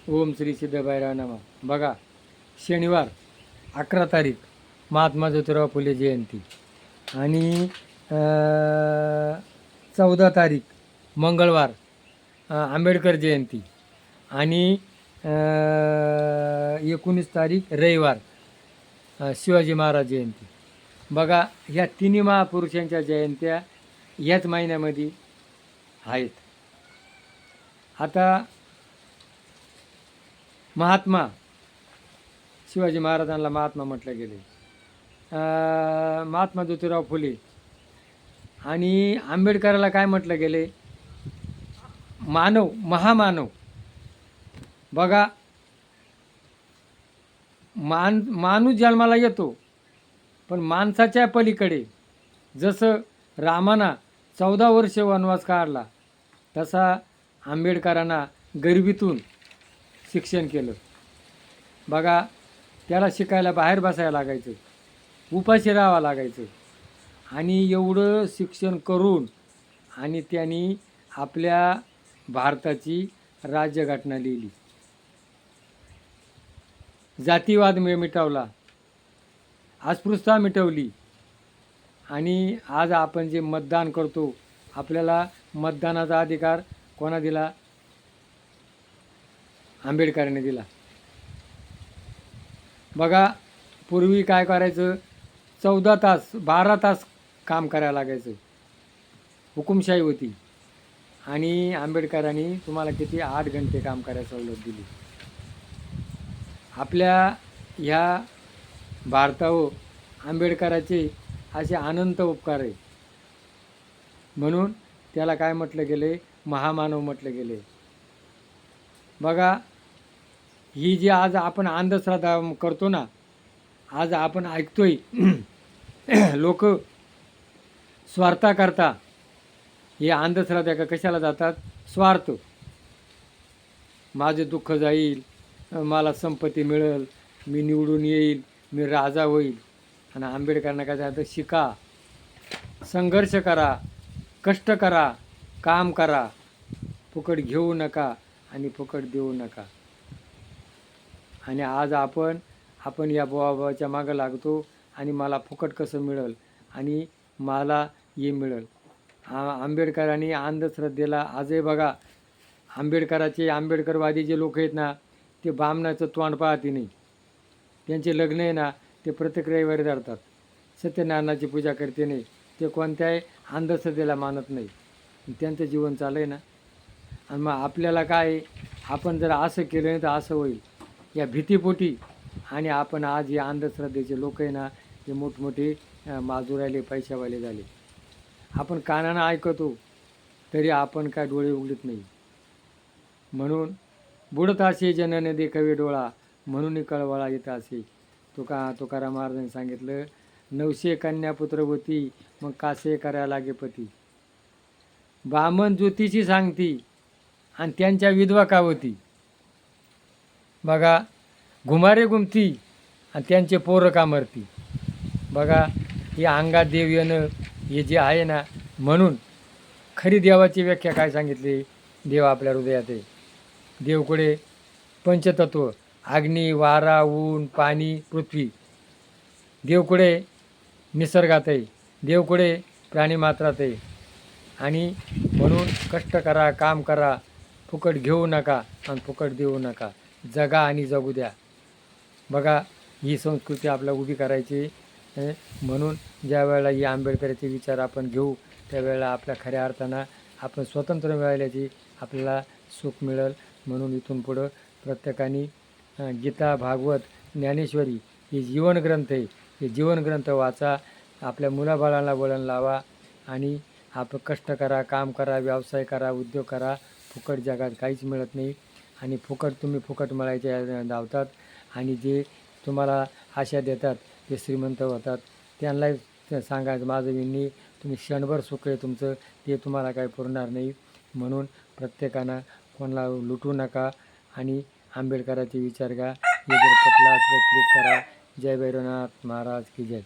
ओम श्री सिद्धबाईराव नमा. बघा, शनिवार 11 तारीख महात्मा ज्योतिराव फुले जयंती आणि 14 तारीख मंगळवार आंबेडकर जयंती आणि 19 तारीख रविवार शिवाजी महाराज जयंती. बघा, ह्या तिन्ही महापुरुषांच्या जयंत्या याच महिन्यामध्ये आहेत. आता महात्मा शिवाजी महाराजांना महात्मा म्हटलं गेले, महात्मा ज्योतिराव फुले आणि आंबेडकराला काय म्हटलं गेले? मानव, महामानव. बघा, माणूस जन्माला येतो, पण माणसाच्या पलीकडे जसं रामाना 14 वर्ष वनवास काढला, तसा आंबेडकरांना गरिबीतून शिक्षण केलं. बघा, त्याला शिकायला बाहेर बसायला लागायचं, उपाशी राहावं लागायचं, आणि एवढं शिक्षण करून आणि त्यांनी आपल्या भारताची राज्यघटना लिहिली. जातीवाद मिटवला, अस्पृश्यता मिटवली, आणि आज आपण जे मतदान करतो, आपल्याला मतदानाचा अधिकार कोणा दिला? आंबेडकरांनी दिला. बघा, पूर्वी काय करायचं? 14 तास 12 तास काम करायला लागायचं, हुकुमशाही होती, आणि आंबेडकरांनी तुम्हाला किती 8 घंटे काम करायला सवलत दिली. आपल्या ह्या भारतावर आंबेडकराचे असे अनंत उपकार आहे, म्हणून त्याला काय म्हटलं गेले? महामानव म्हटलं गेले. बघा, ही जी आज आपण अंधश्रद्धा करतो ना, आज आपण ऐकतोय लोक स्वार्थाकरता हे अंधश्रद्धा का कशाला जातात? स्वार्थ. माझे दुःख जाईल, मला संपत्ती मिळेल, मी निवडून येईल, मी राजा होईल. आणि आंबेडकरांना काय जातं? शिका, संघर्ष करा, कष्ट करा, काम करा, फुकट घेऊ नका आणि फुकट देऊ नका. आणि आज आपण या बाबाच्या मागं लागतो, आणि मला फुकट कसं मिळेल आणि मला हे मिळेल. आंबेडकरांनी अंधश्रद्धेला आजही बघा, आंबेडकरवादी जे लोक आहेत ना, ते बामणाचं तोंड पाहते नाही. त्यांचे लग्न आहे ना, ते प्रत्येक रविवारी धरतात. सत्यनारायणाची पूजा करते नाही, ते कोणत्याही अंधश्रद्धेला मानत नाही. त्यांचं जीवन चालू आहे ना. आणि मग आपल्याला काय, आपण जर असं केलं नाही तर असं होईल या भीतीपोटी, आणि आपण आज या अंधश्रद्धेचे लोक आहे ना, हे मोठमोठे माजुराले पैशावाले झाले. आपण कानानं ऐकतो तरी आपण काय डोळे उघडत नाही. म्हणून बुडत असे जनने देखावे डोळा, म्हणून कळवळा येत असे. तुकाराम महाराजांनी सांगितलं, 900 कन्या पुत्रवती, मग कासे करायला लागे पती. बामण ज्योतिषी सांगती आणि त्यांच्या विधवा का होती. बघा, घुमारे घुमती आणि त्यांचे पोरं का मरती. बघा, हे अंगात देव येणं हे जे आहे ना, म्हणून खरी देवाची व्याख्या काय सांगितली? देव आपल्या हृदयात आहे. देवकडे पंचतत्व, अग्नी, वारा, ऊन, पाणी, पृथ्वी. देवकडे निसर्गात आहे, देवकडे प्राणीमात्रात आहे. आणि म्हणून कष्ट करा, काम करा, फुकट घेऊ नका आणि फुकट देऊ नका. जगा आणि जगू द्या. बघा, ही संस्कृती आपल्याला उभी करायची. म्हणून ज्या वेळेला ही आंबेडकरांचे विचार आपण घेऊ, त्यावेळेला आपल्या खऱ्या अर्थानं आपण स्वतंत्र मिळाल्याची आपल्याला सुख मिळेल. म्हणून इथून पुढं प्रत्येकाने गीता, भागवत, ज्ञानेश्वरी हे जीवनग्रंथ आहे, हे जीवनग्रंथ वाचा, आपल्या मुलाबाळांना वळण लावा, आणि आपण कष्ट करा, काम करा, व्यवसाय करा, उद्योग करा. फुकट जगात काहीच मिळत नाही, आणि तुम्ही फुकट मिळायचे धावतात, आणि जे तुम्हाला आशा देतात ते श्रीमंत होतात. त्यांनाही सांगायचं, माझं विननी, तुम्ही क्षणभर सुख आहे तुमचं, ते तुम्हाला काही पुरणार नाही. म्हणून प्रत्येकानं कोणाला लुटू नका, आणि आंबेडकरांचे विचार घ्या. हे जर पटला तर क्लिक करा. जय भैरवनाथ महाराज की जय.